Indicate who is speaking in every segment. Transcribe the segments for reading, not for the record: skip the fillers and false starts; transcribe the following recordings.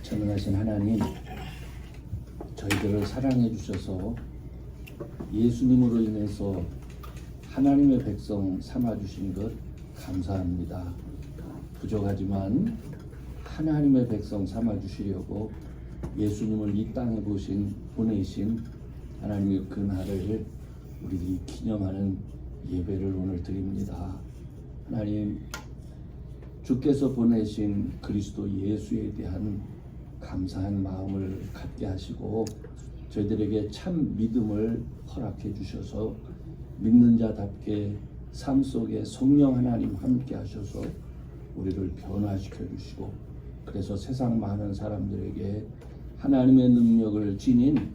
Speaker 1: 전능하신 하나님, 저희들을 사랑해 주셔서 예수님으로 인해서 하나님의 백성 삼아 주신 것 감사합니다. 부족하지만 하나님의 백성 삼아 주시려고 예수님을 이 땅에 보내신 하나님의 그 날을 우리들이 기념하는 예배를 오늘 드립니다. 하나님, 주께서 보내신 그리스도 예수에 대한 감사한 마음을 갖게 하시고 저희들에게 참 믿음을 허락해 주셔서 믿는 자답게 삶 속에 성령 하나님 함께 하셔서 우리를 변화시켜 주시고, 그래서 세상 많은 사람들에게 하나님의 능력을 지닌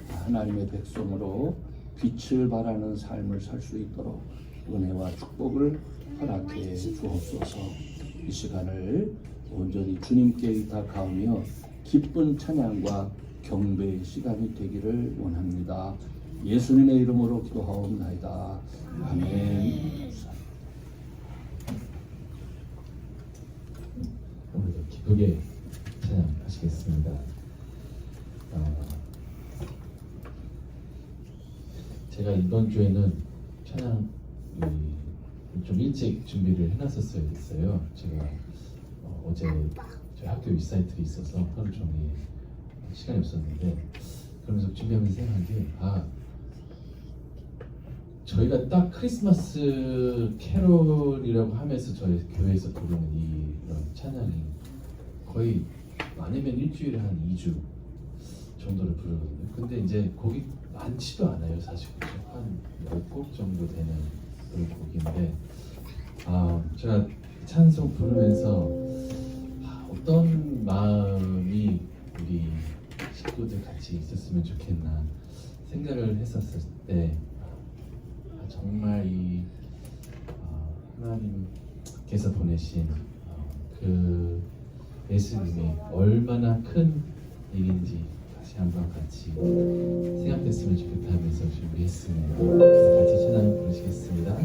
Speaker 1: 하나님의 백성으로 빛을 발하는 삶을 살 수 있도록 은혜와 축복을 허락해 주옵소서. 이 시간을 온전히 주님께 의탁하오며 기쁜 찬양과 경배의 시간이 되기를 원합니다. 예수님의 이름으로 기도하옵나이다. 아멘.
Speaker 2: 오늘도 기쁘게 찬양하시겠습니다. 제가 이번 주에는 찬양 좀 일찍 준비를 해놨었어요. 제가 어제 저희 학교 리사이틀이 있어서 하루 종일 시간이 없었는데, 그러면서 준비하면서 생각한 게 저희가 딱 크리스마스 캐롤이라고 하면서 저희 교회에서 부르는 이런 찬양이 거의 많으면 일주일에 한 2주 정도를 부르거든요. 근데 이제 곡이 많지도 않아요, 사실. 한 10곡 정도 되는 그런 곡인데, 제가 찬송 부르면서 어떤 마음이 우리 식구들 같이 있었으면 좋겠나 생각을 했었을 때, 정말 이 하나님께서 보내신 그 예수님이 얼마나 큰 일인지 다시 한번 같이 생각했으면 좋겠다 하면서 준비했습니다. 그래서 같이 찬양 부르시겠습니다.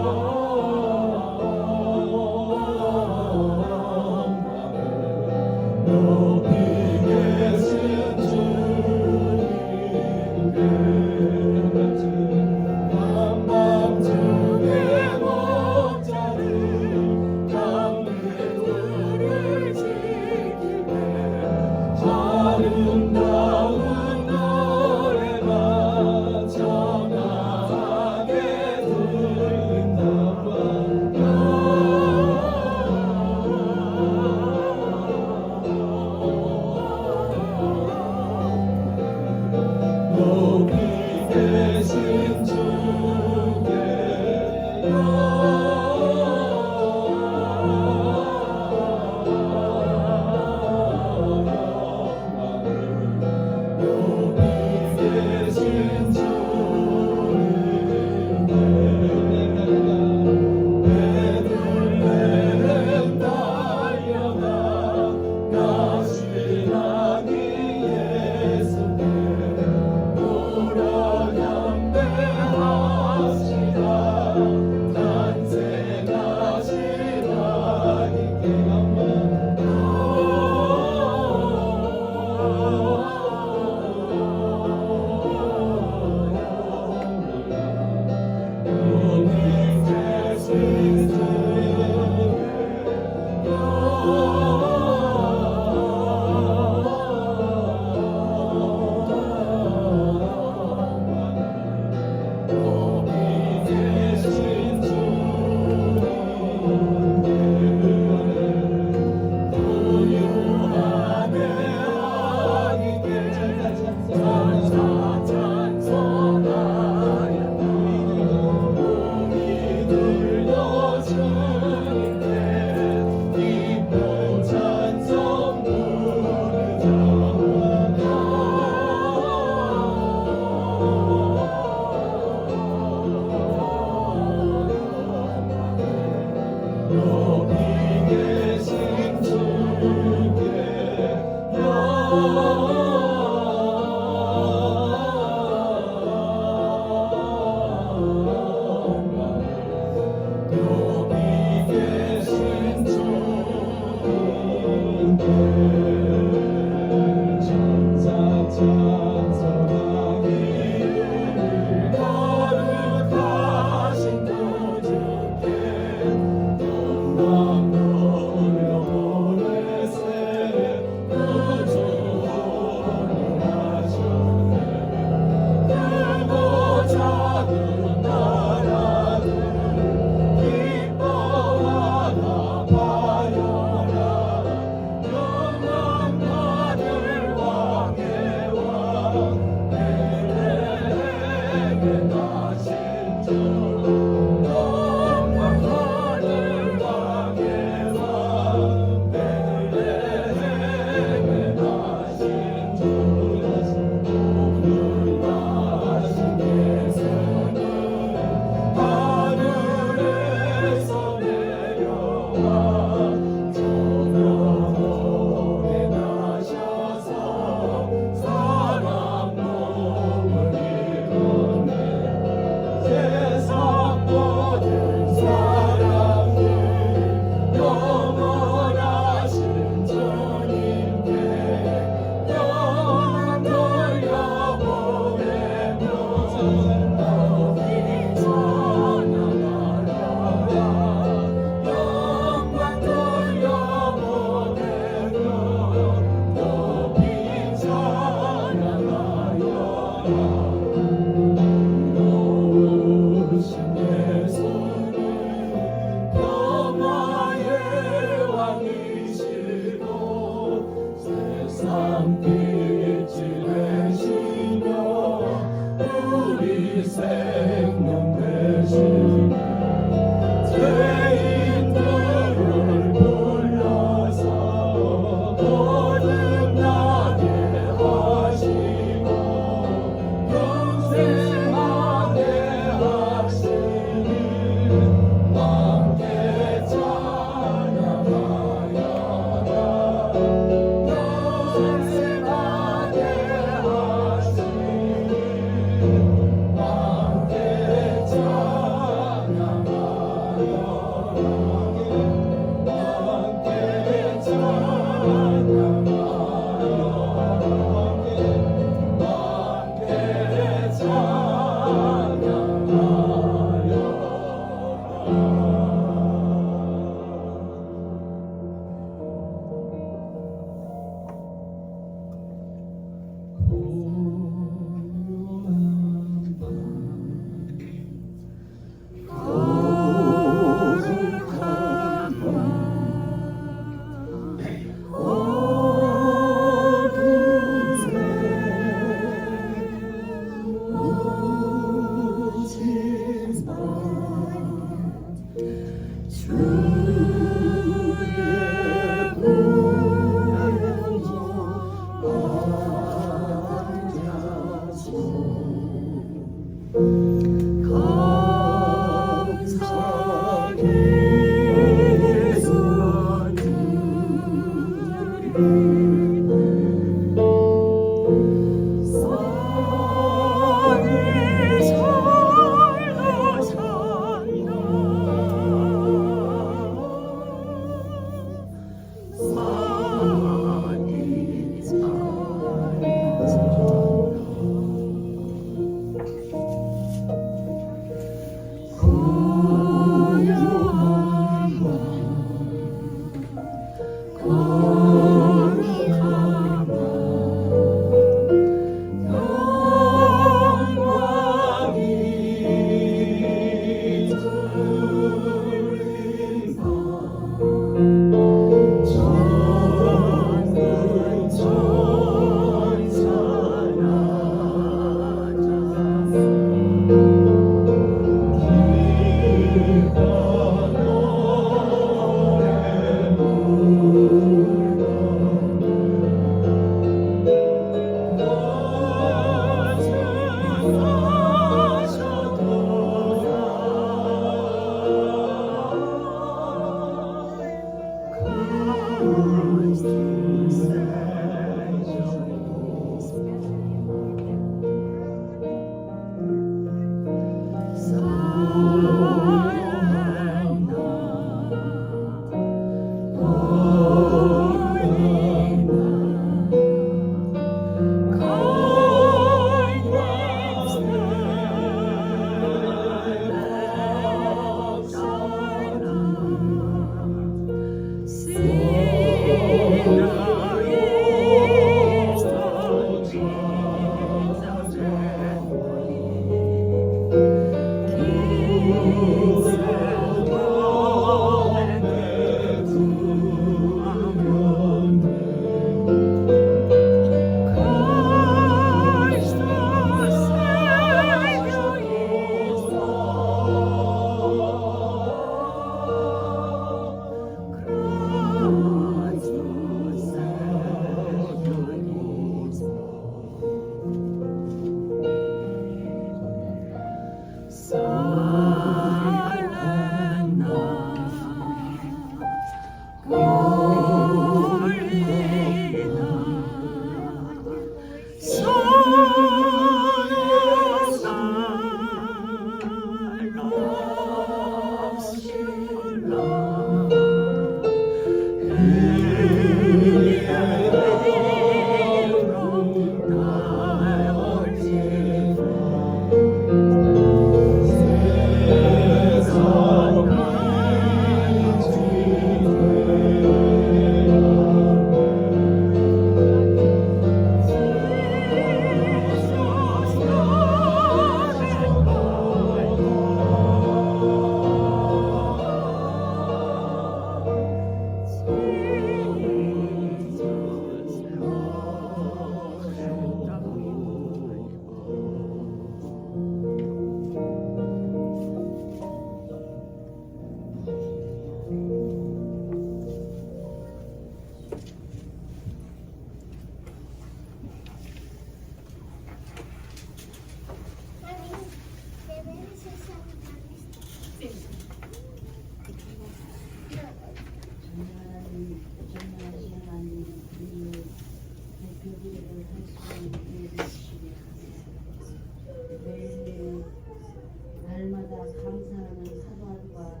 Speaker 3: 날마다 감사하는 하루하루가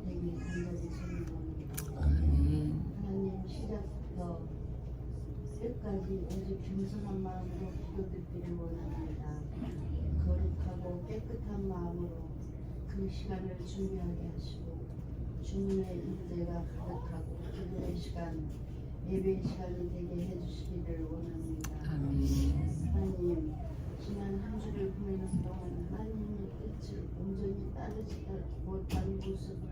Speaker 3: 되기 간절히 소원합니다. 하나님 시작부터 끝까지 오직 겸손한 마음으로 기도드리기를 원합니다. 거룩하고 깨끗한 마음으로 그 시간을 준비하게 하시고 주님의 임재가 가득하고 기도의 시간, 예배의 시간이 되게 해주시기를 원합니다. 하나님, 지난 한 주를 보내는 동안 하나님의 뜻을 온전히 따르지 못한 모습을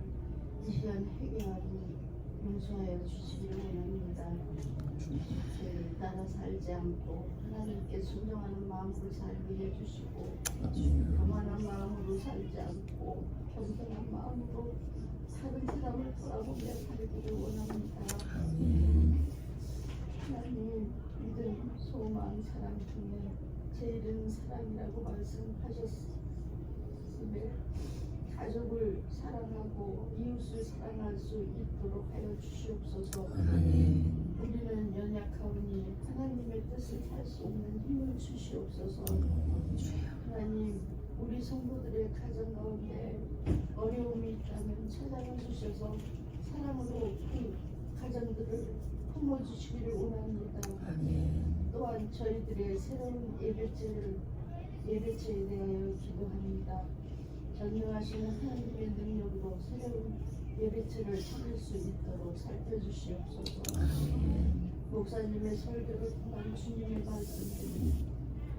Speaker 3: 이 시간 회개하고 용서하여 주시기를 원합니다. 죄를 따라 살지 않고 하나님께 순종하는 마음으로 살게 해주시고 교만한 마음으로 살지 않고 겸손한 마음으로 다른 사람을 돌아보며 살기를 원합니다. 하나님, 믿음, 소망, 사랑 중에 제일은 사랑이라고 말씀하셨음에 가족을 사랑하고 이웃을 사랑할 수 있도록 하여 주시옵소서. 우리는 연약하오니 하나님의 뜻을 할 수 있는 힘을 주시옵소서. 하나님, 우리 성도들의 가정 가운데 어려움이 있다면 찾아가 주셔서 사랑으로 그 가정들을 품어주시기를 원합니다. 또한 저희들의 새로운 예배체에 대하여 기도합니다. 전능하신 하나님의 능력으로 새로운 예배체를 차릴 수 있도록 살펴주시옵소서. 목사님의 설교를 통한 주님의 말씀들이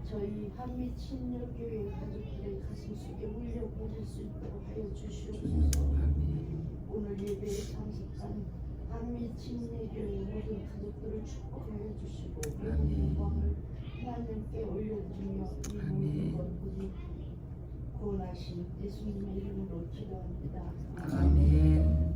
Speaker 3: 저희 한미 친녀교회 가족들의 가슴 속에 울려 퍼질 수 있도록 하여 주시옵소서. 오늘 예배에 참석한 한미 친례교회 모든 가족들을 축복하여 주시고 영광을 하나님께 올려드리며 이 모든 것들이 구원하신 예수님의 이름으로 기도합니다. 아멘.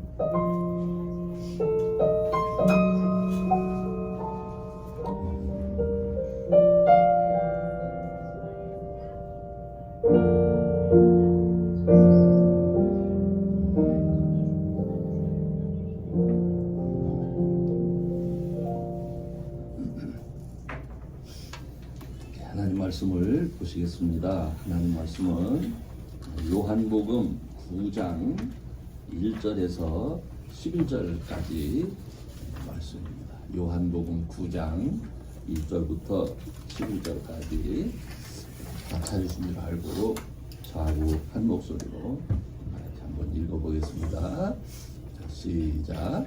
Speaker 1: 하나님 말씀을 보시겠습니다. 하나님 말씀은 요한복음 9장 1절에서 11절까지 말씀입니다. 요한복음 9장 1절부터 11절까지 다 찾으신 줄 알고 저하고 한 목소리로 한번 읽어보겠습니다. 시작.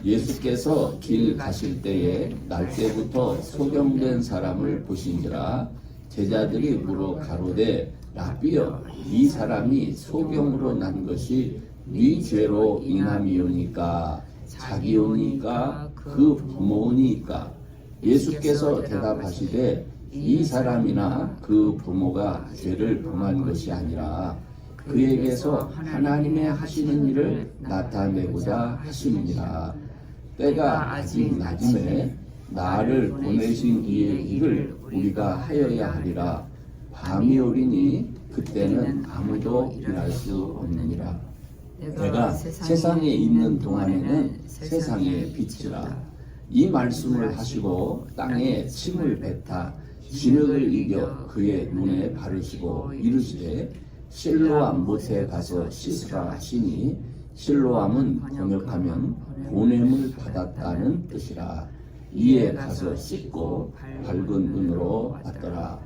Speaker 1: 예수께서 길 가실 때에 날때부터 소경된 사람을 보신지라 제자들이 물어 가로되 라비여, 이 사람이 소경으로 난 것이 네 죄로 인함이오니까 자기오니까 그 부모니까. 예수께서 대답하시되 이 사람이나 그 부모가 죄를 범한 것이 아니라 그에게서 하나님의 하시는 일을 나타내고자 하심이니라. 때가 아직 낮음에 나를 보내신 이의 일을 우리가 하여야 하리라. 밤이 오리니 그때는 아무도 일할 수 없느니라. 내가 세상에 있는 동안에는 세상의 빛이라. 이 말씀을 하시고 땅에 침을 뱉아 진흙을 이겨 그의 눈에 바르시고 이르시되 실로암 못에 가서 씻으라 하시니 실로암은 번역하면 보냄을 받았다는 뜻이라. 이에 가서 씻고 밝은 눈으로 받더라.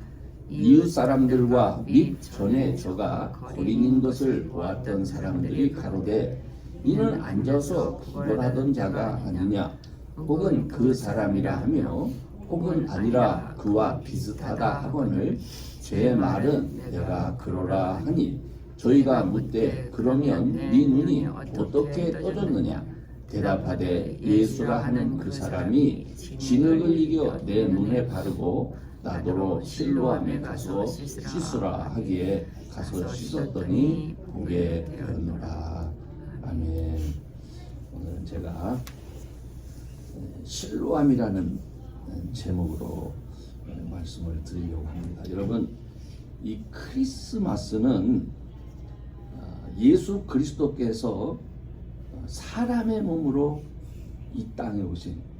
Speaker 1: 이웃 사람들과 및 전에 저가 거린인 것을 보았던 사람들이 가로되 이는 앉아서 구걸하던 자가 아니냐 혹은 그 사람이라 하며 혹은 아니라 그와 비슷하다 하거늘 제 말은 내가 그러라 하니 저희가 묻되 그러면 네 눈이 어떻게 떠졌느냐 대답하되 예수라 하는 그 사람이 진흙을 이겨 내 눈에 바르고 나더러 실로암에 가서 씻으라 하기에 가서 씻었더니 보게 되었노라. 아멘. 오늘은 제가 실로암이라는 제목으로 말씀을 드리려고 합니다. 여러분, 이 크리스마스는 예수 그리스도께서 사람의 몸으로 이 땅에 오신,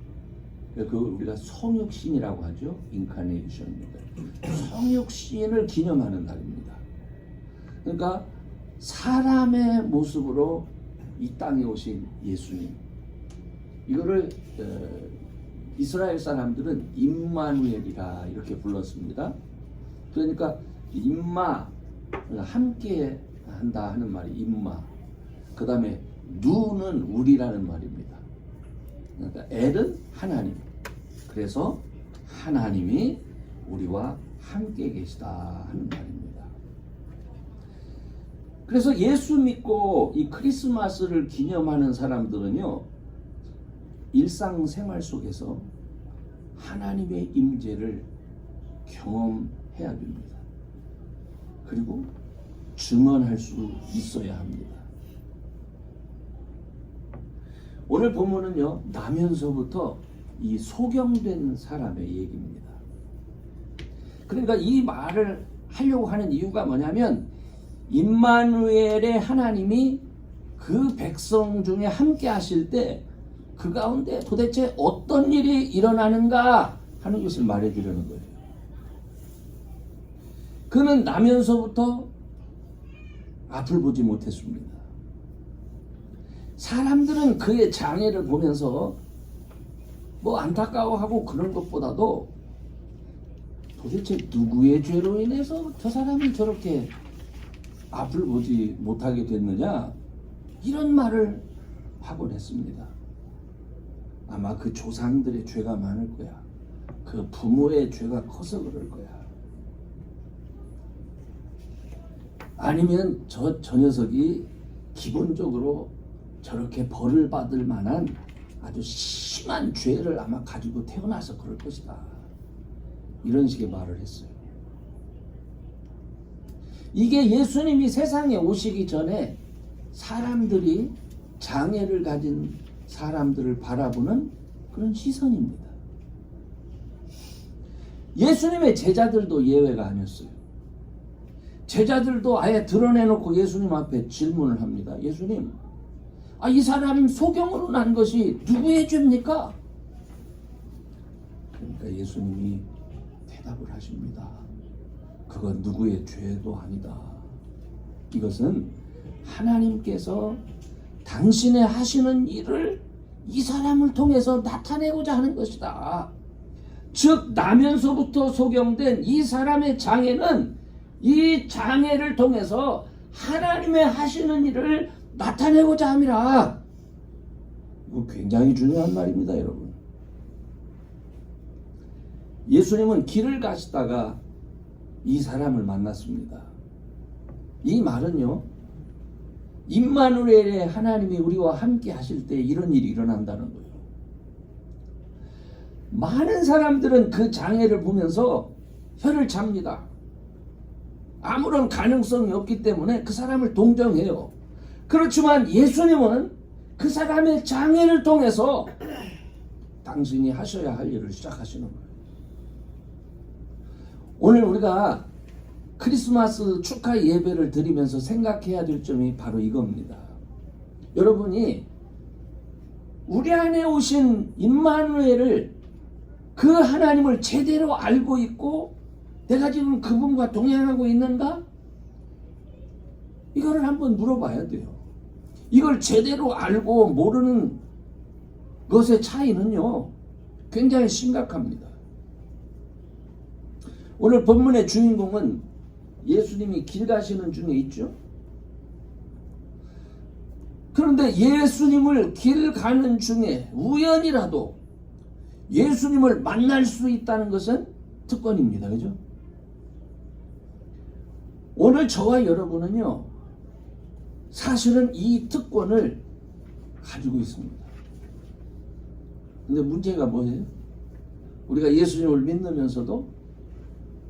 Speaker 1: 그 우리가 성육신이라고 하죠. 인카네이션입니다. 성육신을 기념하는 날입니다. 그러니까 사람의 모습으로 이 땅에 오신 예수님, 이거를 이스라엘 사람들은 임마누엘이라 이렇게 불렀습니다. 그러니까 임마, 함께 한다 하는 말이 임마. 그 다음에 누는 우리라는 말입니다. 그러니까 엘은 하나님. 그래서 하나님이 우리와 함께 계시다 하는 말입니다. 그래서 예수 믿고 이 크리스마스를 기념하는 사람들은요, 일상생활 속에서 하나님의 임재를 경험해야 됩니다. 그리고 증언할 수 있어야 합니다. 오늘 본문은요, 나면서부터 이 소경된 사람의 얘기입니다. 그러니까 이 말을 하려고 하는 이유가 뭐냐면, 임마누엘의 하나님이 그 백성 중에 함께 하실 때 그 가운데 도대체 어떤 일이 일어나는가 하는 것을 말해주려는 거예요. 그는 나면서부터 앞을 보지 못했습니다. 사람들은 그의 장애를 보면서 뭐 안타까워하고 그런 것보다도 도대체 누구의 죄로 인해서 저 사람이 저렇게 앞을 보지 못하게 됐느냐, 이런 말을 하곤 했습니다. 아마 그 조상들의 죄가 많을 거야. 그 부모의 죄가 커서 그럴 거야. 아니면 저 녀석이 기본적으로 저렇게 벌을 받을 만한 아주 심한 죄를 아마 가지고 태어나서 그럴 것이다. 이런 식의 말을 했어요. 이게 예수님이 세상에 오시기 전에 사람들이, 장애를 가진 사람들을 바라보는 그런 시선입니다. 예수님의 제자들도 예외가 아니었어요. 제자들도 아예 드러내놓고 예수님 앞에 질문을 합니다. 예수님, 이 사람 소경으로 난 것이 누구의 죄입니까? 그러니까 예수님이 대답을 하십니다. 그건 누구의 죄도 아니다. 이것은 하나님께서 당신의 하시는 일을 이 사람을 통해서 나타내고자 하는 것이다. 즉, 나면서부터 소경된 이 사람의 장애는 이 장애를 통해서 하나님의 하시는 일을 나타내고자 함이라. 이거 굉장히 중요한 말입니다, 여러분. 예수님은 길을 가시다가 이 사람을 만났습니다. 이 말은요, 임마누엘의 하나님이 우리와 함께 하실 때 이런 일이 일어난다는 거예요. 많은 사람들은 그 장애를 보면서 혀를 찹니다. 아무런 가능성이 없기 때문에 그 사람을 동정해요. 그렇지만 예수님은 그 사람의 장애를 통해서 당신이 하셔야 할 일을 시작하시는 거예요. 오늘 우리가 크리스마스 축하 예배를 드리면서 생각해야 될 점이 바로 이겁니다. 여러분이 우리 안에 오신 임마누엘을, 그 하나님을 제대로 알고 있고 내가 지금 그분과 동행하고 있는가? 이거를 한번 물어봐야 돼요. 이걸 제대로 알고 모르는 것의 차이는요, 굉장히 심각합니다. 오늘 본문의 주인공은 예수님이 길 가시는 중에 있죠. 그런데 예수님을 길 가는 중에 우연이라도 예수님을 만날 수 있다는 것은 특권입니다. 그죠? 오늘 저와 여러분은요, 사실은 이 특권을 가지고 있습니다. 근데 문제가 뭐예요? 우리가 예수님을 믿으면서도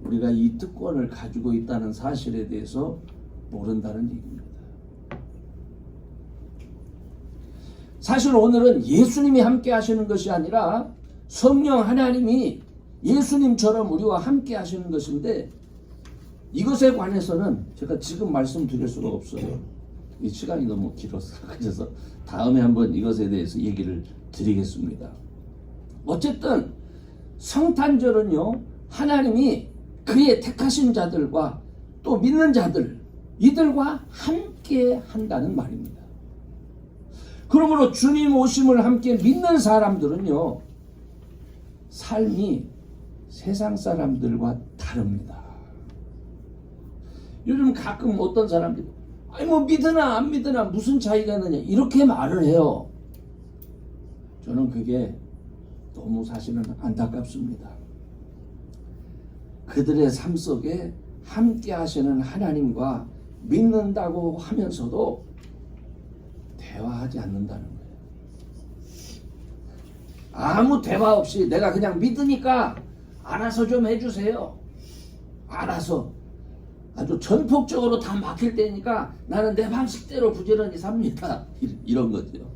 Speaker 1: 우리가 이 특권을 가지고 있다는 사실에 대해서 모른다는 얘기입니다. 사실 오늘은 예수님이 함께 하시는 것이 아니라 성령 하나님이 예수님처럼 우리와 함께 하시는 것인데, 이것에 관해서는 제가 지금 말씀드릴 수가 없어요. 이 시간이 너무 길어서. 그래서 다음에 한번 이것에 대해서 얘기를 드리겠습니다. 어쨌든 성탄절은요, 하나님이 그의 택하신 자들과 또 믿는 자들, 이들과 함께 한다는 말입니다. 그러므로 주님 오심을 함께 믿는 사람들은요, 삶이 세상 사람들과 다릅니다. 요즘 가끔 어떤 사람들이 아니 뭐 믿으나 안 믿으나 무슨 차이가 있느냐 이렇게 말을 해요. 저는 그게 너무 사실은 안타깝습니다. 그들의 삶 속에 함께 하시는 하나님과 믿는다고 하면서도 대화하지 않는다는 거예요. 아무 대화 없이 내가 그냥 믿으니까 알아서 좀 해주세요. 알아서 아주 전폭적으로 다 막힐 때니까 나는 내 방식대로 부지런히 삽니다. 이런 거죠.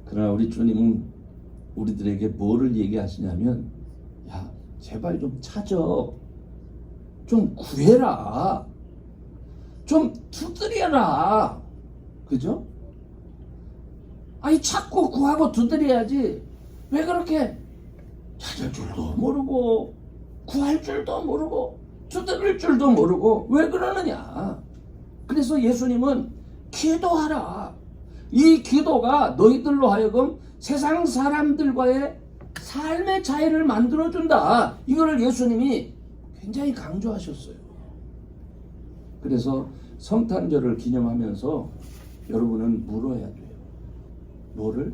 Speaker 1: 그러나 우리 주님은 우리들에게 뭐를 얘기하시냐면, 야 제발 좀 찾아, 좀 구해라, 좀 두드려라. 그죠? 아니 찾고 구하고 두드려야지 왜 그렇게 찾을 줄도 모르고 구할 줄도 모르고 두드릴 줄도 모르고 왜 그러느냐. 그래서 예수님은 기도하라. 이 기도가 너희들로 하여금 세상 사람들과의 삶의 차이를 만들어준다. 이거를 예수님이 굉장히 강조하셨어요. 그래서 성탄절을 기념하면서 여러분은 물어야 돼요. 뭐를?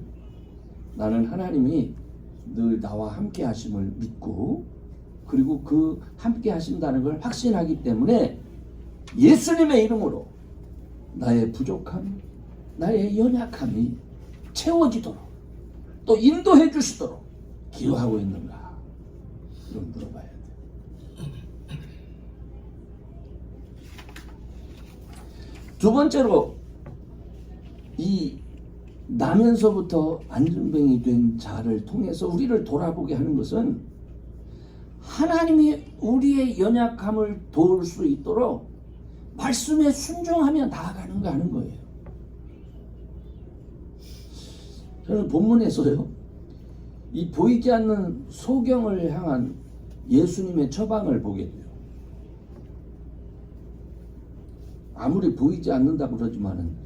Speaker 1: 나는 하나님이 늘 나와 함께 하심을 믿고, 그리고 그 함께 하신다는 걸 확신하기 때문에 예수님의 이름으로 나의 부족함, 나의 연약함이 채워지도록 또 인도해 주시도록 기도하고 있는가? 그럼 물어봐야 돼요. 두 번째로, 이 나면서부터 안전병이 된 자를 통해서 우리를 돌아보게 하는 것은 하나님이 우리의 연약함을 도울 수 있도록 말씀에 순종하며 나아가는가 하는 거예요. 저는 본문에서요, 이 보이지 않는 소경을 향한 예수님의 처방을 보게 돼요. 아무리 보이지 않는다고 그러지만은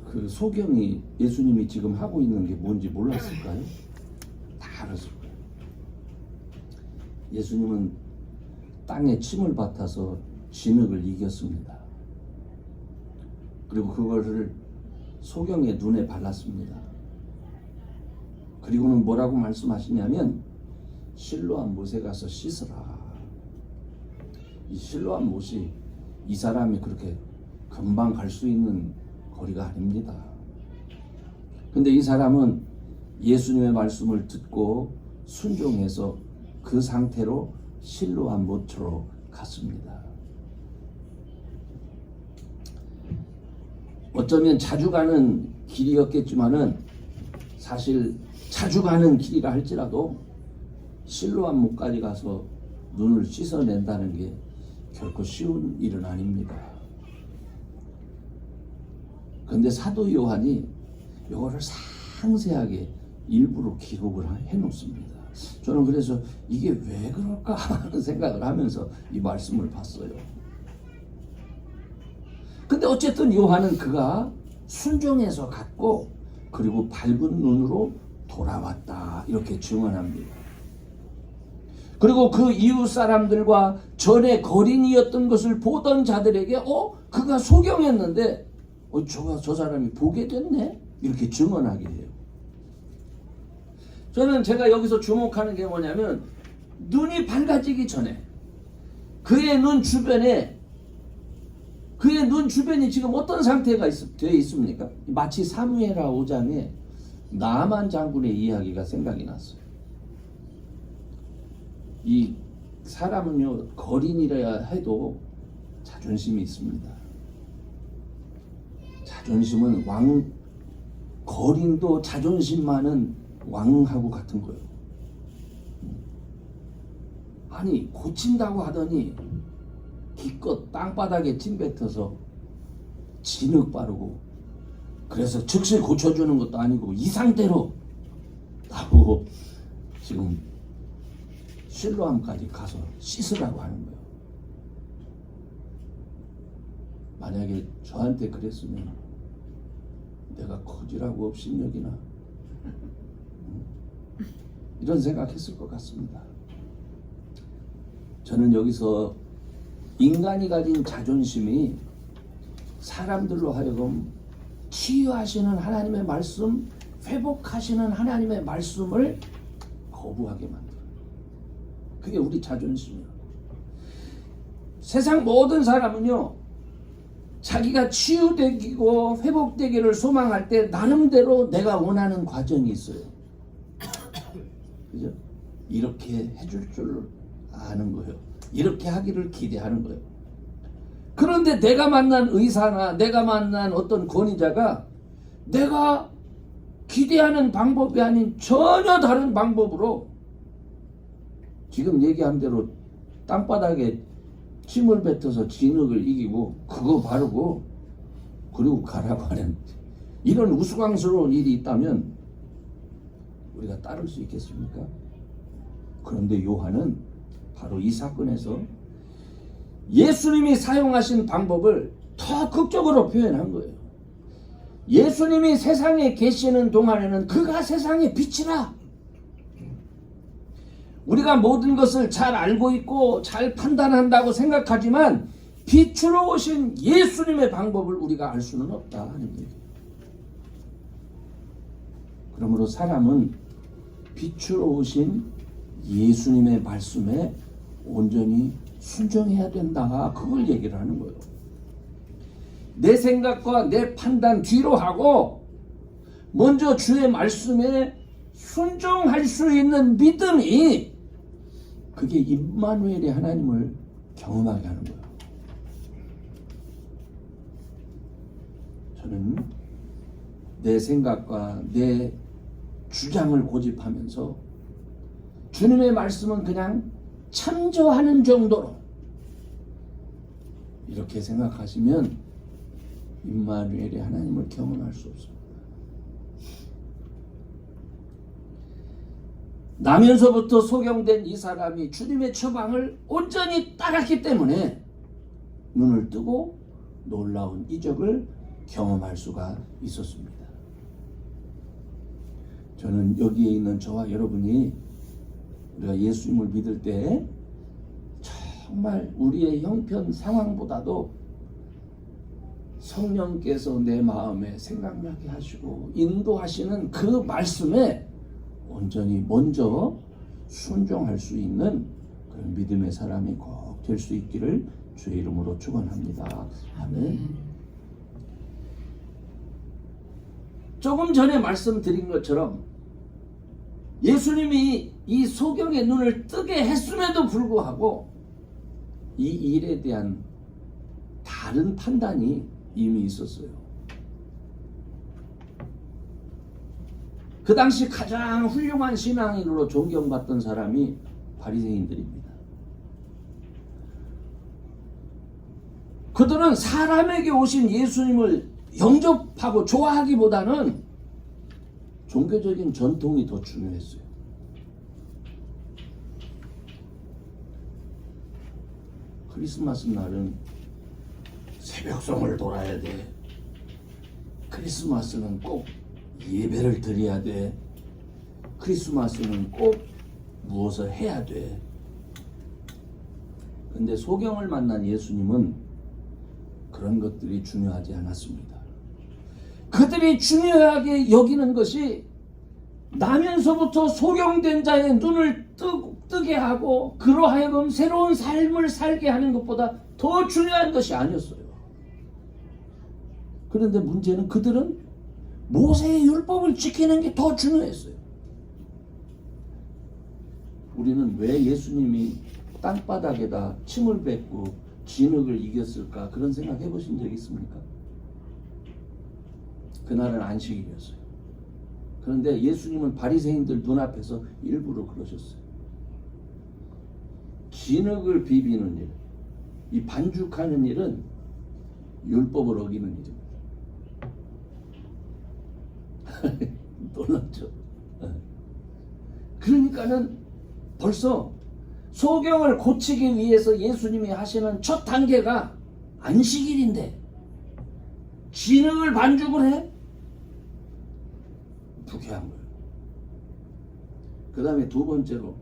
Speaker 1: 그 소경이 예수님이 지금 하고 있는 게 뭔지 몰랐을까요? 다 알았을 거예요. 예수님은 땅에 침을 뱉어서 진흙을 이겼습니다. 그리고 그것을 소경의 눈에 발랐습니다. 그리고는 뭐라고 말씀하시냐면 실로암 못에 가서 씻으라. 이 실로암 못이 이 사람이 그렇게 금방 갈 수 있는 거리가 아닙니다. 근데 이 사람은 예수님의 말씀을 듣고 순종해서 그 상태로 실로암 못으로 갔습니다. 어쩌면 자주 가는 길이었겠지만은 사실 자주 가는 길이라 할지라도 실로암 못까지 가서 눈을 씻어낸다는 게 결코 쉬운 일은 아닙니다. 근데 사도 요한이 이거를 상세하게 일부러 기록을 해놓습니다. 저는 그래서 이게 왜 그럴까 하는 생각을 하면서 이 말씀을 봤어요. 근데 어쨌든 요한은 그가 순종해서 갔고 그리고 밝은 눈으로 돌아왔다 이렇게 증언합니다. 그리고 그 이웃 사람들과 전에 거린이었던 것을 보던 자들에게 그가 소경했는데 저 사람이 보게 됐네 이렇게 증언하게 해요. 저는 제가 여기서 주목하는 게 뭐냐면 눈이 밝아지기 전에 그의 눈 주변이 지금 어떤 상태가 되어 있습니까? 마치 사무엘하 5장에 나만 장군의 이야기가 생각이 났어요. 이 사람은요 거린이라 해도 자존심이 있습니다. 자존심은 거린도 자존심 많은 왕하고 같은 거예요. 아니 고친다고 하더니 기껏 땅바닥에 침 뱉어서 진흙 바르고 그래서 즉시 고쳐주는 것도 아니고 이 상태로 나보고 지금 실로암까지 가서 씻으라고 하는 거예요. 만약에 저한테 그랬으면 내가 거지라고 업신여기나 이런 생각했을 것 같습니다. 저는 여기서 인간이 가진 자존심이 사람들로 하여금 치유하시는 하나님의 말씀, 회복하시는 하나님의 말씀을 거부하게 만들어요. 그게 우리 자존심이에요. 세상 모든 사람은요 자기가 치유되고 회복되기를 소망할 때 나름대로 내가 원하는 과정이 있어요. 그죠? 이렇게 해줄 줄 아는 거예요. 이렇게 하기를 기대하는 거예요. 그런데 내가 만난 의사나 내가 만난 어떤 권위자가 내가 기대하는 방법이 아닌 전혀 다른 방법으로 지금 얘기한 대로 땅바닥에 침을 뱉어서 진흙을 이기고 그거 바르고 그리고 가라고 하는 이런 우스꽝스러운 일이 있다면 우리가 따를 수 있겠습니까? 그런데 요한은 바로 이 사건에서 예수님이 사용하신 방법을 더 극적으로 표현한 거예요. 예수님이 세상에 계시는 동안에는 그가 세상의 빛이라. 우리가 모든 것을 잘 알고 있고 잘 판단한다고 생각하지만 빛으로 오신 예수님의 방법을 우리가 알 수는 없다 하는 얘기예요. 그러므로 사람은 빛으로 오신 예수님의 말씀에 온전히 순종해야 된다. 그걸 얘기를 하는 거예요. 내 생각과 내 판단 뒤로 하고 먼저 주의 말씀에 순종할 수 있는 믿음이 그게 임마누엘의 하나님을 경험하게 하는 거예요. 저는 내 생각과 내 주장을 고집하면서 주님의 말씀은 그냥 참조하는 정도로 이렇게 생각하시면 임마누엘의 하나님을 경험할 수 없습니다. 나면서부터 소경된 이 사람이 주님의 처방을 온전히 따랐기 때문에 눈을 뜨고 놀라운 이적을 경험할 수가 있었습니다. 저는 여기에 있는 저와 여러분이 우리가 예수님을 믿을 때 정말 우리의 형편 상황보다도 성령께서 내 마음에 생각나게 하시고 인도하시는 그 말씀에 온전히 먼저 순종할 수 있는 그런 믿음의 사람이 꼭 될 수 있기를 주의 이름으로 축원합니다. 아멘. 조금 전에 말씀드린 것처럼 예수님이 이 소경의 눈을 뜨게 했음에도 불구하고 이 일에 대한 다른 판단이 이미 있었어요. 그 당시 가장 훌륭한 신앙인으로 존경받던 사람이 바리새인들입니다. 그들은 사람에게 오신 예수님을 영접하고 좋아하기보다는 종교적인 전통이 더 중요했어요. 크리스마스 날은 새벽송을 돌아야 돼. 크리스마스는 꼭 예배를 드려야 돼. 크리스마스는 꼭 무엇을 해야 돼. 근데 소경을 만난 예수님은 그런 것들이 중요하지 않았습니다. 그들이 중요하게 여기는 것이 나면서부터 소경된 자의 눈을 뜨게 하고 그로 하여금 새로운 삶을 살게 하는 것보다 더 중요한 것이 아니었어요. 그런데 문제는 그들은 모세의 율법을 지키는 게 더 중요했어요. 우리는 왜 예수님이 땅바닥에다 침을 뱉고 진흙을 이겼을까? 그런 생각 해보신 적 있습니까? 그날은 안식일이었어요. 그런데 예수님은 바리새인들 눈앞에서 일부러 그러셨어요. 진흙을 비비는 일, 이 반죽하는 일은 율법을 어기는 일입니다. 놀랍죠? 그러니까는 벌써 소경을 고치기 위해서 예수님이 하시는 첫 단계가 안식일인데 진흙을 반죽을 해? 부패한 거예요. 그 다음에 두 번째로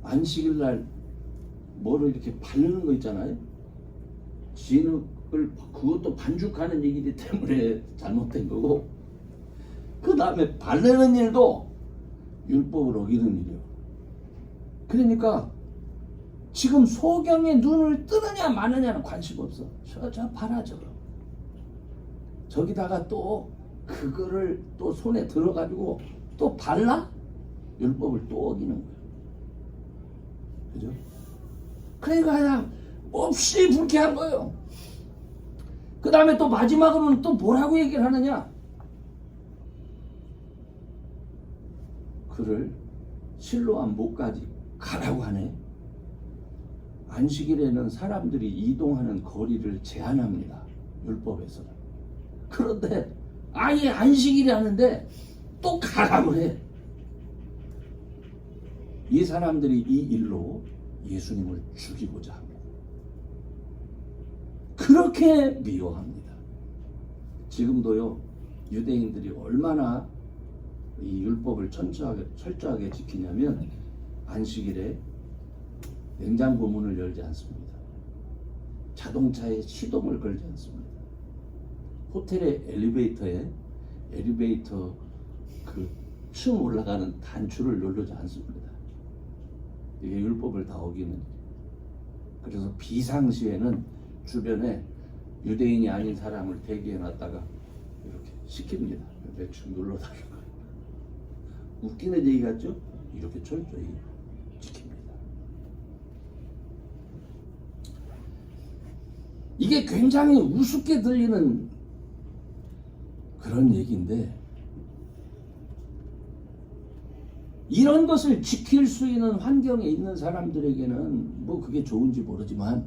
Speaker 1: 안식일 날 뭐를 이렇게 바르는 거 있잖아요. 진흙을 그것도 반죽하는 일이기 때문에 잘못된 거고, 그 다음에 바르는 일도 율법을 어기는 일이에요. 그러니까 지금 소경의 눈을 뜨느냐 마느냐는 관심 없어. 저 봐라 저거. 저기다가 또 그거를 또 손에 들어가지고 또 발라? 율법을 또 어기는 거예요. 그죠? 그러니까 그냥 없이 불쾌한 거예요. 그 다음에 또 마지막으로는 또 뭐라고 얘기를 하느냐? 그를 실로암 목까지 가라고 하네. 안식일에는 사람들이 이동하는 거리를 제한합니다. 율법에서는. 그런데 아예 안식일이 하는데 또 가라고 해. 이 사람들이 이 일로 예수님을 죽이고자 합니다. 그렇게 미워합니다. 지금도요, 유대인들이 얼마나 이 율법을 철저하게 지키냐면 안식일에 냉장고 문을 열지 않습니다. 자동차에 시동을 걸지 않습니다. 호텔의 엘리베이터 그 층 올라가는 단추를 누르지 않습니다. 이게 율법을 다 어기는 일이에요. 그래서 비상시에는 주변에 유대인이 아닌 사람을 대기해 놨다가 이렇게 시킵니다. 대충 눌러달라고. 웃기는 얘기 같죠? 이렇게 철저히 지킵니다. 이게 굉장히 우습게 들리는 그런 얘기인데, 이런 것을 지킬 수 있는 환경에 있는 사람들에게는 뭐 그게 좋은지 모르지만,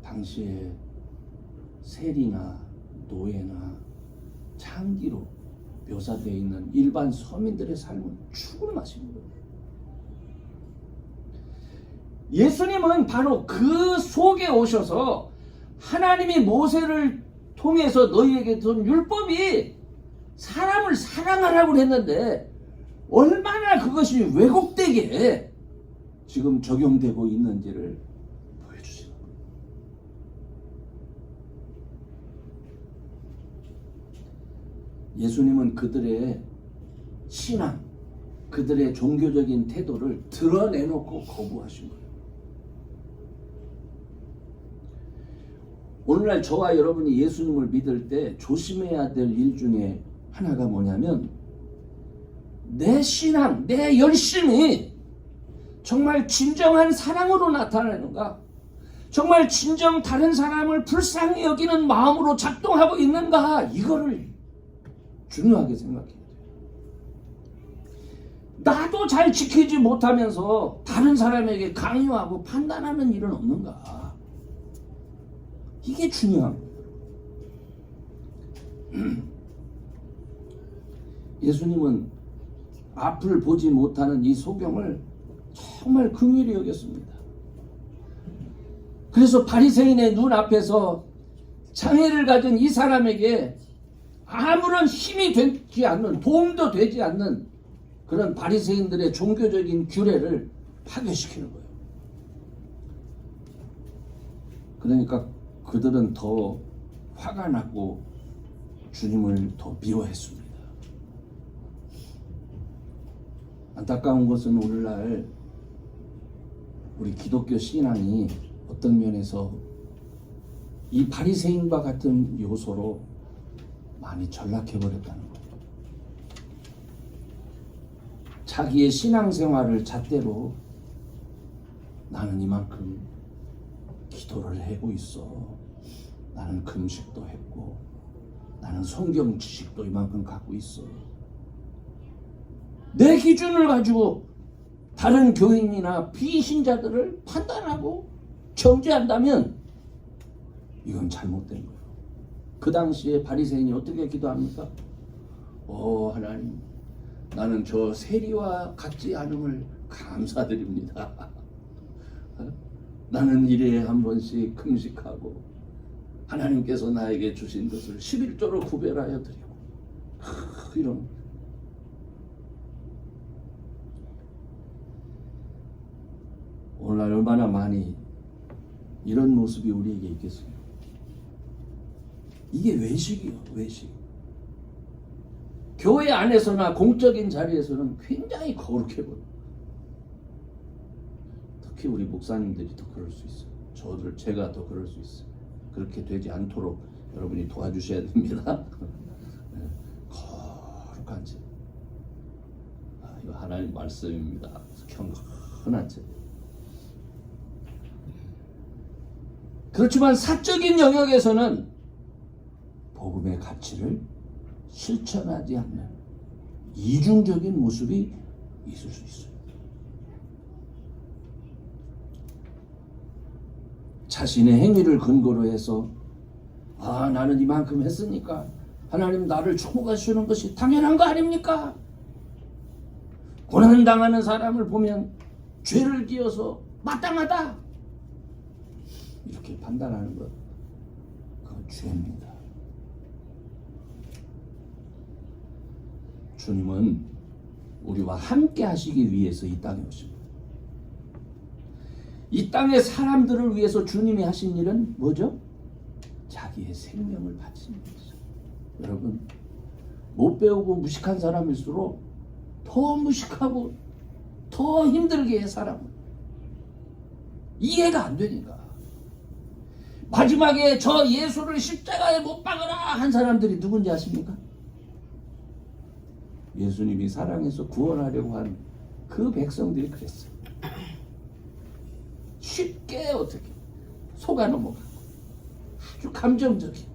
Speaker 1: 당시에 세리나 노예나 창기로 묘사되어 있는 일반 서민들의 삶은 죽을 맛인 거예요. 예수님은 바로 그 속에 오셔서 하나님이 모세를 통해서 너희에게 준 율법이 사람을 사랑하라고 했는데 얼마나 그것이 왜곡되게 지금 적용되고 있는지를 보여주시는 거예요. 예수님은 그들의 신앙, 그들의 종교적인 태도를 드러내놓고 거부하신 거예요. 오늘날 저와 여러분이 예수님을 믿을 때 조심해야 될 일 중에 하나가 뭐냐면, 내 신앙, 내 열심이 정말 진정한 사랑으로 나타나는가, 정말 진정 다른 사람을 불쌍히 여기는 마음으로 작동하고 있는가, 이거를 중요하게 생각해야 돼요. 나도 잘 지키지 못하면서 다른 사람에게 강요하고 판단하는 일은 없는가, 이게 중요한 거예요. 예수님은 앞을 보지 못하는 이 소경을 정말 긍휼히 여겼습니다. 그래서 바리새인의 눈 앞에서 장애를 가진 이 사람에게 아무런 힘이 되지 않는, 도움도 되지 않는 그런 바리새인들의 종교적인 규례를 파괴시키는 거예요. 그러니까 그들은 더 화가 났고 주님을 더 미워했습니다. 안타까운 것은 오늘날 우리 기독교 신앙이 어떤 면에서 이 바리새인과 같은 요소로 많이 전락해버렸다는 거예요. 자기의 신앙생활을 잣대로 나는 이만큼 기도를 하고 있어, 나는 금식도 했고, 나는 성경 지식도 이만큼 갖고 있어, 내 기준을 가지고 다른 교인이나 비신자들을 판단하고 정죄한다면 이건 잘못된 거예요. 그 당시에 바리새인이 어떻게 기도합니까? 하나님, 나는 저 세리와 같지 않음을 감사드립니다. 나는 일에 한 번씩 금식하고 하나님께서 나에게 주신 것을 11조로 구별하여 드리고, 이런. 오늘날 얼마나 많이 이런 모습이 우리에게 있겠어요. 이게 외식이요, 외식. 교회 안에서나 공적인 자리에서는 굉장히 거룩해버려요. 특히 우리 목사님들이 더 그럴 수 있어요. 제가 더 그럴 수 있어요. 그렇게 되지 않도록 여러분이 도와주셔야 됩니다. 거룩한 죄. 이거 하나님 말씀입니다. 경건한 죄. 그렇지만 사적인 영역에서는 복음의 가치를 실천하지 않는 이중적인 모습이 있을 수 있어요. 자신의 행위를 근거로 해서 나는 이만큼 했으니까 하나님 나를 축복하시는 것이 당연한 거 아닙니까? 고난당하는 사람을 보면 죄를 지어서 마땅하다, 이렇게 판단하는 것, 그건 죄입니다. 주님은 우리와 함께 하시기 위해서 이 땅에 오십니다. 이 땅의 사람들을 위해서 주님이 하신 일은 뭐죠? 자기의 생명을 바치는 것이죠. 여러분, 못 배우고 무식한 사람일수록 더 무식하고 더 힘들게 해, 사람을. 이해가 안 되니까. 마지막에 저 예수를 십자가에 못 박으라 한 사람들이 누군지 아십니까? 예수님이 사랑해서 구원하려고 한 그 백성들이 그랬어요. 쉽게 어떻게 속아 넘어가고 아주 감정적인.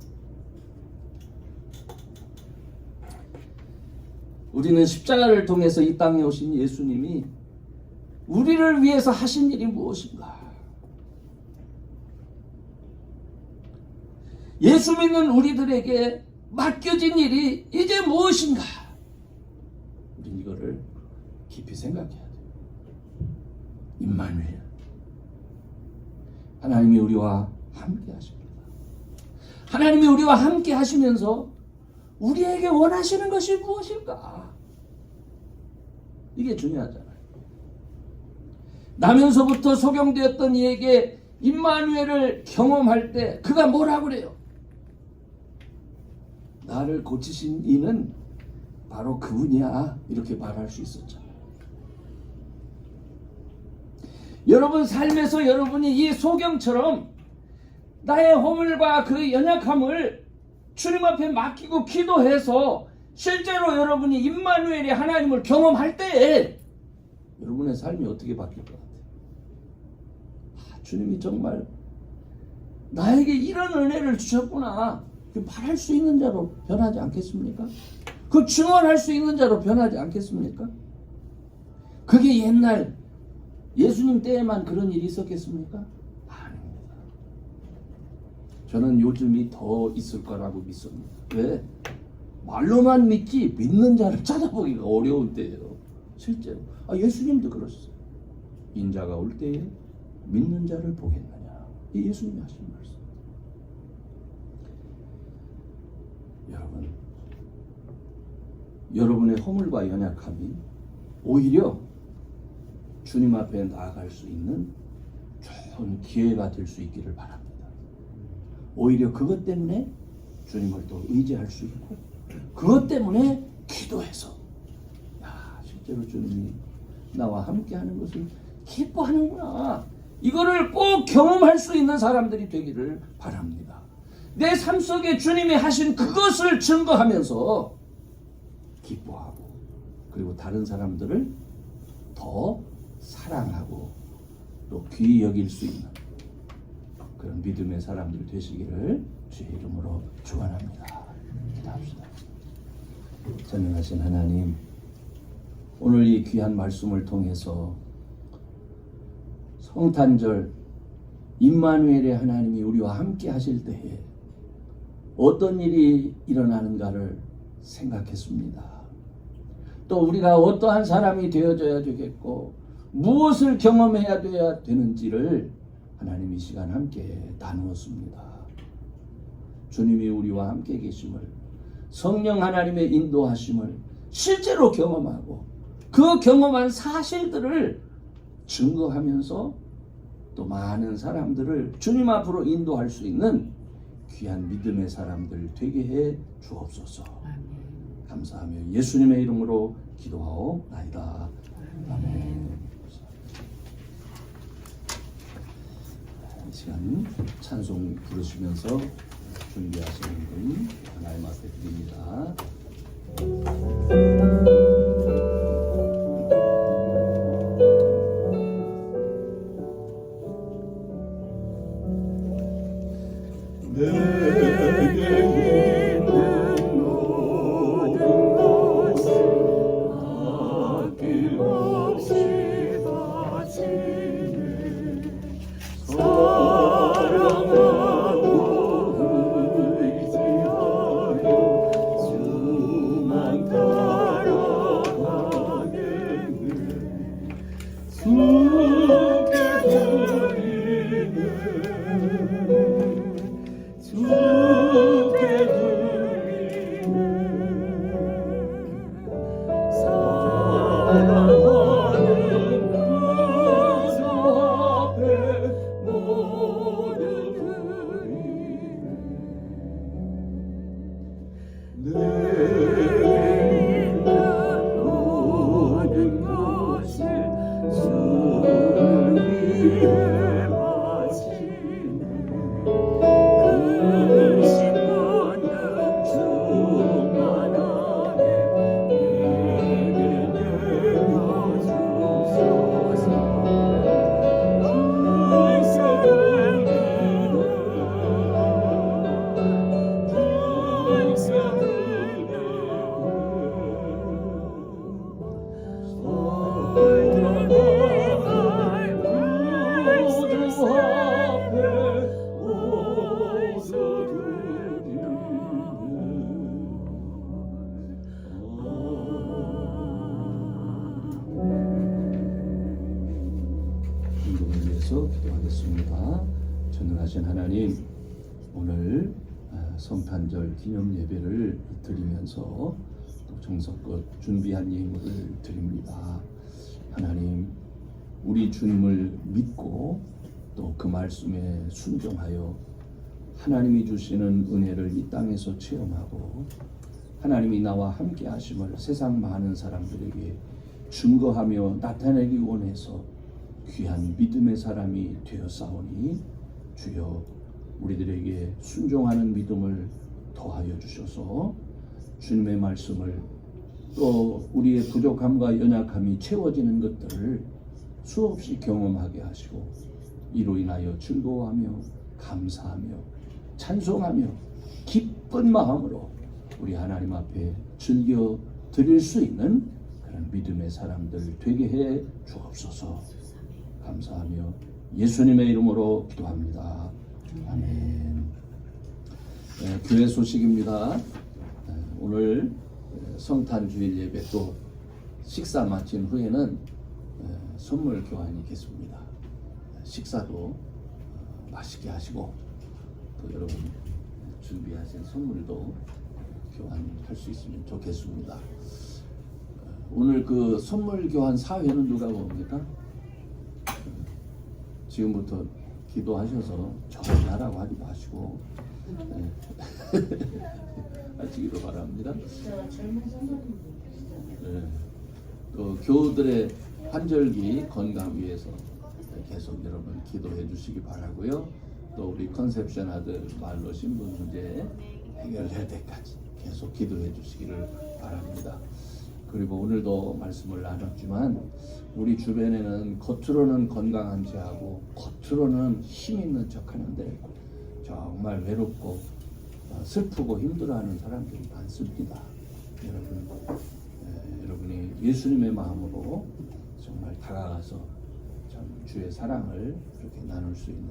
Speaker 1: 우리는 십자가를 통해서 이 땅에 오신 예수님이 우리를 위해서 하신 일이 무엇인가? 예수 믿는 우리들에게 맡겨진 일이 이제 무엇인가? 우린 이거를 깊이 생각해야 돼요. 임마누엘, 하나님이 우리와 함께 하십니다. 하나님이 우리와 함께 하시면서 우리에게 원하시는 것이 무엇일까? 이게 중요하잖아요. 나면서부터 소경되었던 이에게 임마누엘을 경험할 때 그가 뭐라고 그래요? 나를 고치신 이는 바로 그분이야, 이렇게 말할 수 있었잖아요. 여러분 삶에서 여러분이 이 소경처럼 나의 허물과 그 연약함을 주님 앞에 맡기고 기도해서 실제로 여러분이 임마누엘의 하나님을 경험할 때에 여러분의 삶이 어떻게 바뀔 것 같아요? 주님이 정말 나에게 이런 은혜를 주셨구나, 말할 수 있는 자로 변하지 않겠습니까? 그 증언할 수 있는 자로 변하지 않겠습니까? 그게 옛날 예수님 때에만 그런 일이 있었겠습니까? 아닙니다. 저는 요즘이 더 있을 거라고 믿습니다. 왜? 말로만 믿지 믿는 자를 찾아보기가 어려운 때예요. 실제로. 예수님도 그러셨어요. 인자가 올 때에 믿는 자를 보겠느냐. 이 예수님이 하신 말씀. 여러분, 여러분의 허물과 연약함이 오히려 주님 앞에 나아갈 수 있는 좋은 기회가 될 수 있기를 바랍니다. 오히려 그것 때문에 주님을 또 의지할 수 있고, 그것 때문에 기도해서 실제로 주님이 나와 함께하는 것을 기뻐하는구나, 이거를 꼭 경험할 수 있는 사람들이 되기를 바랍니다. 내 삶 속에 주님이 하신 그것을 증거하면서 기뻐하고, 그리고 다른 사람들을 더 사랑하고 또 귀히 여길 수 있는 그런 믿음의 사람들 되시기를 주의 이름으로 축원합니다. 기도합시다. 전능하신 하나님, 오늘 이 귀한 말씀을 통해서 성탄절 임마누엘의 하나님이 우리와 함께 하실 때에 어떤 일이 일어나는가를 생각했습니다. 또 우리가 어떠한 사람이 되어져야 되겠고 무엇을 경험해야 돼야 되는지를 하나님 이 시간 함께 나누었습니다. 주님이 우리와 함께 계심을, 성령 하나님의 인도하심을 실제로 경험하고 그 경험한 사실들을 증거하면서 또 많은 사람들을 주님 앞으로 인도할 수 있는 귀한 믿음의 사람들 되게 해 주옵소서. 감사하며 예수님의 이름으로 기도하옵나이다. 아멘. 이 시간 찬송 부르시면서 준비하시는 분 하나님 앞에 드립니다. 기도하겠습니다. 전능하신 하나님, 오늘 성탄절 기념 예배를 드리면서 또 정성껏 준비한 예물을 드립니다. 하나님, 우리 주님을 믿고 또 그 말씀에 순종하여 하나님이 주시는 은혜를 이 땅에서 체험하고 하나님이 나와 함께 하심을 세상 많은 사람들에게 증거하며 나타내기 원해서 귀한 믿음의 사람이 되었사오니 주여 우리들에게 순종하는 믿음을 더하여 주셔서 주님의 말씀을 또 우리의 부족함과 연약함이 채워지는 것들을 수없이 경험하게 하시고 이로 인하여 즐거워하며 감사하며 찬송하며 기쁜 마음으로 우리 하나님 앞에 즐겨 드릴 수 있는 그런 믿음의 사람들 되게 해 주옵소서. 감사하며 예수님의 이름으로 기도합니다. 아멘. 교회 소식입니다. 오늘 성탄 주일 예배 또 식사 마친 후에는 선물 교환이 있겠습니다. 식사도 맛있게 하시고 또 여러분 준비하신 선물도 교환할 수 있으면 좋겠습니다. 오늘 그 선물 교환 사회는 누가 봅니까? 지금부터 기도하셔서 전하라고 하지 마시고 하시기로 바랍니다.
Speaker 3: 젊은 선생님 계시잖아요.
Speaker 1: 또 교우들의 환절기 건강 위해서 계속 여러분 기도해 주시기 바라고요. 또 우리 컨셉션 아들 말로 신분 문제 해결될 때까지 계속 기도해 주시기를 바랍니다. 그리고 오늘도 말씀을 나눴지만 우리 주변에는 겉으로는 건강한 체하고 겉으로는 힘 있는 척하는데 정말 외롭고 슬프고 힘들어하는 사람들이 많습니다. 여러분이 예수님의 마음으로 정말 다가가서 참 주의 사랑을 그렇게 나눌 수 있는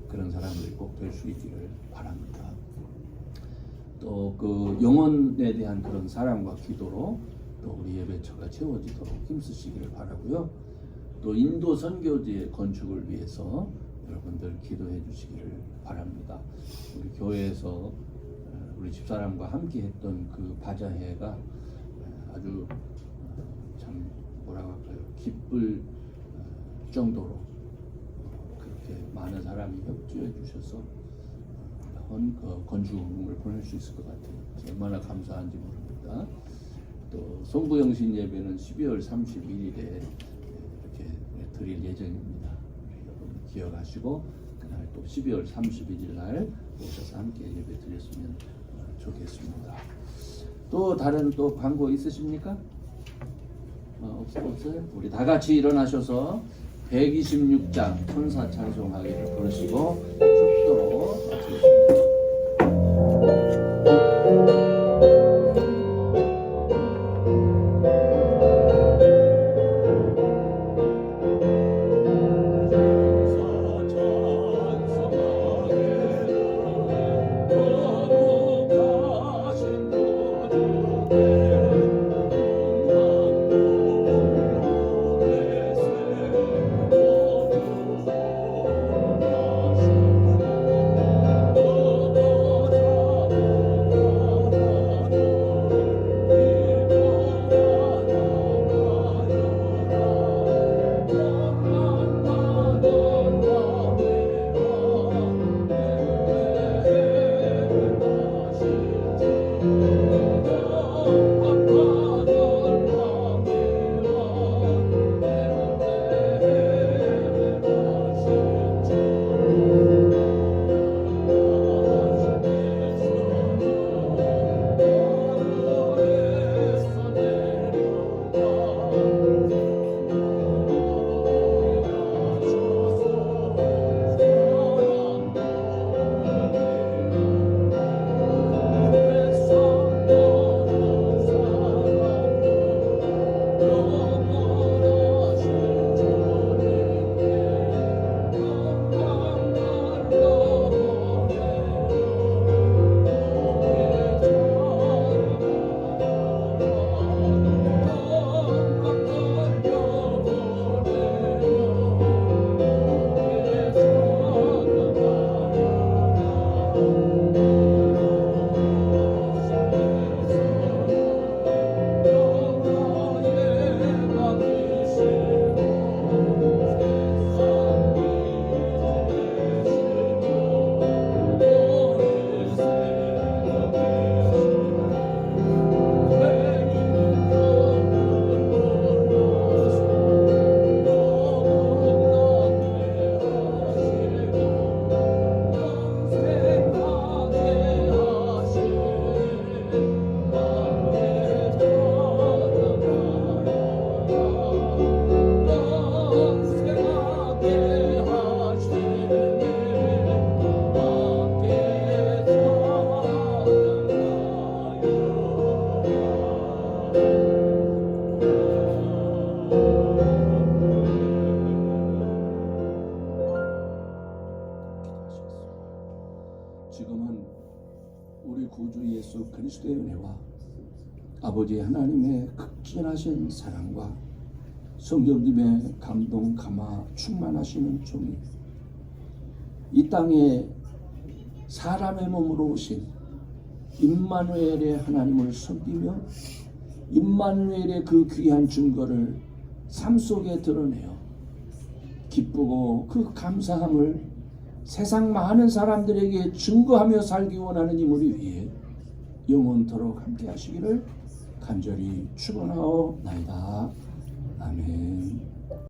Speaker 1: 그런 사람들이 꼭 될 수 있기를 바랍니다. 또 그 영혼에 대한 그런 사랑과 기도로 또 우리 예배처가 채워지도록 힘쓰시기를 바라고요. 또 인도 선교지의 건축을 위해서 여러분들 기도해 주시기를 바랍니다. 우리 교회에서 우리 집사람과 함께 했던 그 바자회가 아주 참 뭐라고 할까요? 기쁠 정도로 그렇게 많은 사람이 협조해 주셔서 건축을 보낼 수 있을 것 같아요. 얼마나 감사한지 모릅니다. 또 송구영신 예배는 12월 31일에 이렇게 드릴 예정입니다. 여러분 기억하시고 그날 또 12월 31일 날 오셔서 함께 예배 드렸으면 좋겠습니다. 또 다른 또 광고 있으십니까? 없어요? 우리 다 같이 일어나셔서 126장 천사 찬송하기를 부르시고 축도로 마치겠습니다. 지금은 우리 구주 예수 그리스도의 은혜와 아버지 하나님의 극진하신 사랑과 성령님의 감동 감화 충만하시는 종이 이 땅에 사람의 몸으로 오신 임마누엘의 하나님을 섬기며 임마누엘의 그 귀한 증거를 삶 속에 드러내어 기쁘고 그 감사함을 세상 많은 사람들에게 증거하며 살기 원하는 이 우리 위해 영원토록 함께 하시기를 간절히 축원하옵나이다. 아멘.